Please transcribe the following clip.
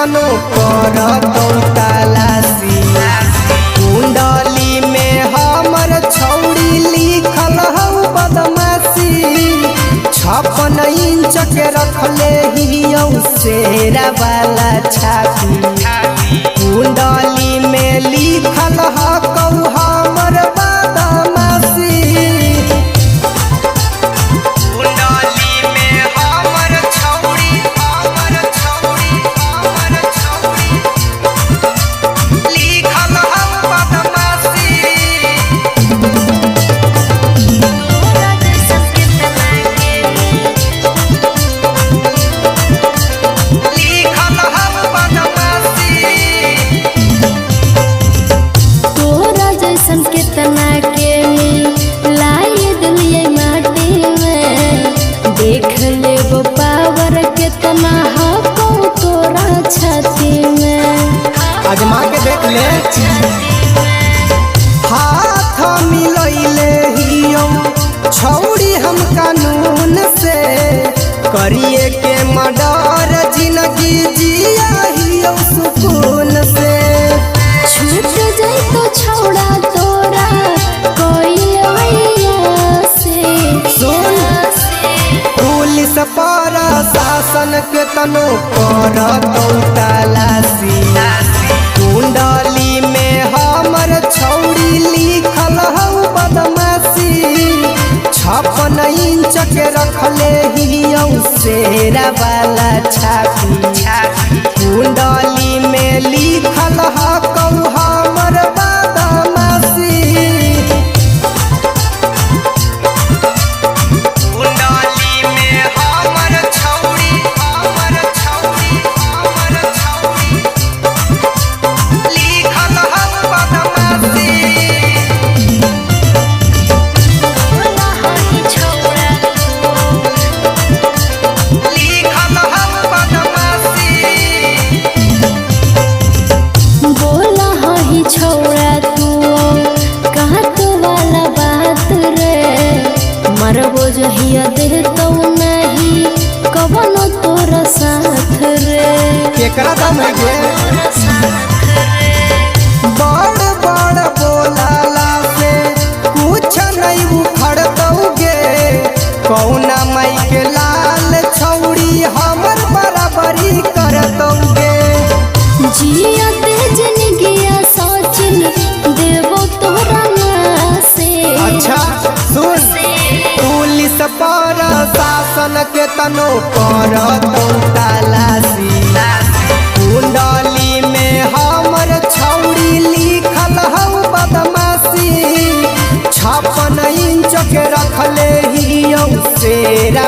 तनो करतौ तलाशी। कुंडली में हमर छौड़ी लिखल हौ बदमाशी। 56 इंच के रखले हियौ शेरा वाला छाती। कुंडली में लिखल हौ हमर बदमाशी। कुंडली में हमर छौड़ी लिखल हौ बदमाशी। कितना के लाई दिलिए माटी में। देख ले वो पावर कितना हको तोरा छाती में। आजमा के देख ले। हाथ मिलैले हियौ छौड़ी हम कानून से। करिए के मर्डर जिंदगी जिया हियौ सुकून से। छूट जाई तो छौड़ा तोरा कोई से। सुन पुलिस पर शासन के तनो करतौ तलाशी। कुंडली में हमर छौड़ी लिखल हौ बदमाशी। 56 इंच के रखले हियौ शेरा वाला छाती। कुंडली में लिखल हौ हमर बदमाशी। कुंडली में हमर छौड़ी लिखल हौ बदमाशी। लिखल हौ बदमाशी। बोला ही छौड़ा तू कहाँ तो वाला बात रे। मरबो जहिया देह तो नहीं कबनो तोरा साथ रे। केकरा दम है गे? बड़ बड़ बोलाला से कुछ नहीं उखड़तौगे। कौना माई के लाल छौड़ी हमर बराबरी करतौगे। जिया तेज निगिया सोचल देवो तोरा से। अच्छा सुन पुलिस पर शासन के तनो करतौ तलाशी। कुंडली में हमर छौड़ी लिखल हौ बदमाशी। 56 इंच के रखले हियौ शेरा